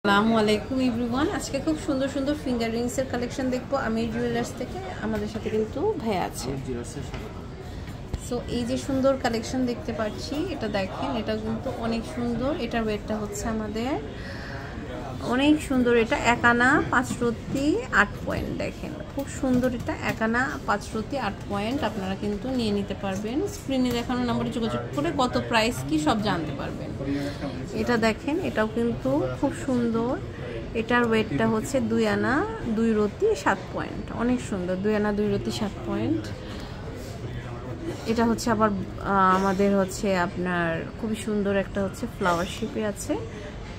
আসসালামু আলাইকুম এভরিওয়ান। আজকে খুব সুন্দর সুন্দর ফিঙ্গার রিংসের কালেকশন দেখবো আমির জুয়েলার্স থেকে। আমাদের সাথে কিন্তু ভাই আছে। সো এই যে সুন্দর কালেকশন দেখতে পাচ্ছি, এটা দেখেন, এটা কিন্তু অনেক সুন্দর। এটার ওয়েটটা হচ্ছে আমাদের অনেক সুন্দর। এটা 1 আনা 5 রতি 8 পয়েন্ট। দেখেন খুব সুন্দর, এটা 1 আনা 5 রতি 8 পয়েন্ট। আপনারা কিন্তু নিয়ে নিতে পারবেন। স্ক্রিনে দেখানো নম্বরে যোগাযোগ করে কত প্রাইস কি সব জানতে পারবেন। এটা দেখেন, এটাও কিন্তু খুব সুন্দর। এটার ওয়েটটা হচ্ছে 2 আনা 2 রতি 7 পয়েন্ট। অনেক সুন্দর, 2 আনা 2 রতি 7 পয়েন্ট। এটা হচ্ছে আবার আমাদের হচ্ছে আপনার খুবই সুন্দর একটা হচ্ছে ফ্লাওয়ার শেপে আছে।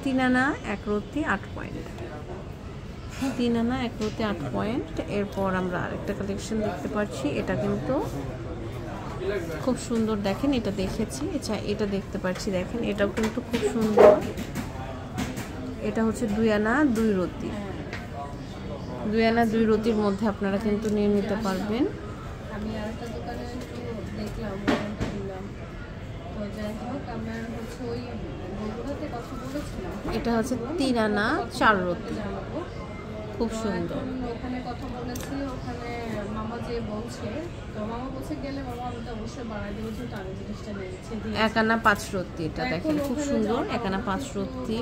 3 আনা 1 রতি 8 পয়েন্ট। 3 আনা 1 রতি 8 পয়েন্ট। এরপর আমরা আরেকটা কালেকশন দেখতে পাচ্ছি। এটা কিন্তু খুব সুন্দর, দেখেন এটা দেখেছি। আচ্ছা, এটা দেখতে পাচ্ছি, দেখেন এটাও কিন্তু খুব সুন্দর। এটা হচ্ছে 2 আনা 2 রতি। 2 আনা 2 রতির মধ্যে আপনারা কিন্তু নিয়ে নিতে পারবেন। আমি আরেকটা দোকানে দেখলাম, এটা হচ্ছে 3 আনা 4 রতি, খুব সুন্দর। ওখানে কথা বলেছি, ওখানে মামা যে বলছে, তো মামা বলছে গেলে মামা আমি তো অবশ্যই বাড়াই দেবো, যেহেতু আমি জিনিসটা নিয়েছি। 1 আনা 5 রতি, এটা দেখেন খুব সুন্দর। 1 আনা 5 রতি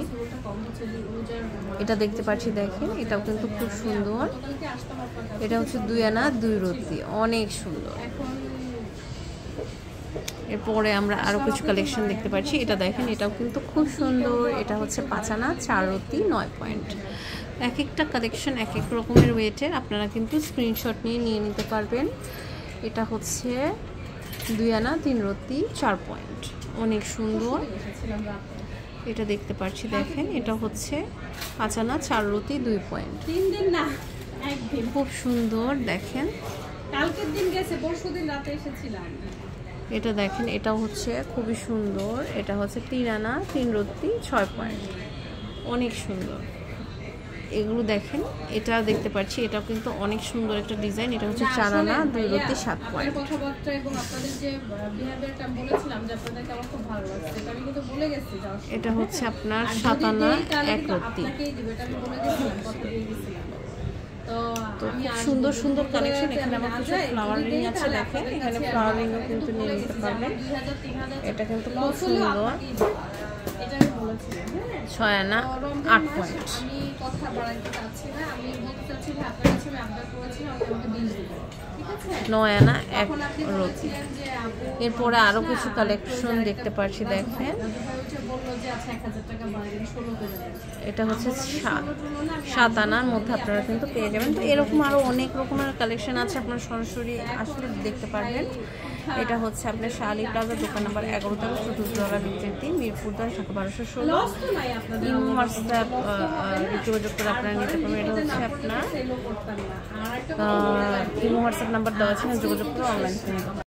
এটা দেখতে পাচ্ছি, দেখেন এটাও কিন্তু খুব সুন্দর। এটা হচ্ছে 2 আনা 2 রতি, অনেক সুন্দর। এরপরে আমরা আরো কিছু কালেকশন দেখতে পাচ্ছি। এটা দেখেন, এটাও কিন্তু খুব সুন্দর। এটা হচ্ছে 5 আনা 4 রতি 9 পয়েন্ট। এক একটা কালেকশন এক এক রকমের ওয়েটের। আপনারা কিন্তু স্ক্রিনশট নিয়ে নিতে পারবেন। এটা হচ্ছে 2 আনা 3 রতি 4 পয়েন্ট, অনেক সুন্দর। এটা দেখতে পাচ্ছি, দেখেন এটা হচ্ছে 5 আনা 4 রতি 2 পয়েন্ট। 3 দিন না, একদিন। খুব সুন্দর, দেখেন কালকের দিন গেছে, পরশুদিন রাতে এসেছিলাম। এটা দেখেন, এটাও হচ্ছে খুবই সুন্দর। এটা হচ্ছে 3 আনা 3 রতি 6 পয়েন্ট, অনেক সুন্দর। এগুলো দেখেন, এটা দেখতে পাচ্ছি, এটাও কিন্তু অনেক সুন্দর একটা ডিজাইন। এটা হচ্ছে 4 আনা 2 রতি 7 পয়েন্ট। কথাবার্তা এবং আপনাদের যে বিহেভিয়ারটা বলেছিলাম যে আপনাদেরকে আমার খুব ভালো লাগছে, এটা আমি কিন্তু বলে গেছি। এটা হচ্ছে আপনার 7 আনা 1 রতি। তো সুন্দর সুন্দর কালেকশন। এখানে আমার কিছু ফ্লাওয়ার রিং আছে, দেখেন এখানে ফ্লাওয়ার রিংও কিন্তু নিয়ে নিতে পারবেন। এটা কিন্তু খুব সুন্দর। 6 আনা 8 পয়েন্ট। আমি কথা বাড়াইতে চাচ্ছি না, আমি বলতে চাচ্ছি যে আপনার কাছে আমি আবদার করেছি, আমাকে বিল দিবেন, ঠিক আছে? 9 আনা 1 রতি। এরপরে আরো কিছু কালেকশন দেখতে পাচ্ছি, দেখেন এটা হচ্ছে 7 আনার মধ্যে আপনারা কিন্তু পেয়ে যাবেন। তো এরকম আরো অনেক রকমের কালেকশন আছে, আপনারা সরাসরি আসলে দেখতে পারবেন। এটা হচ্ছে আপনার শালি প্লাজা, দোকান নাম্বার 11 চতুর্থতলা, বিক্রেতি মিরপুর 10, ঢাকা 1216। ইমো হোয়াটসঅ্যাপ যোগাযোগ করে আপনারা নিতে পারবেন। এটা হচ্ছে আপনার ইমো হোয়াটসঅ্যাপ নাম্বার দেওয়া আছে, যোগাযোগ করে অনলাইন কিনে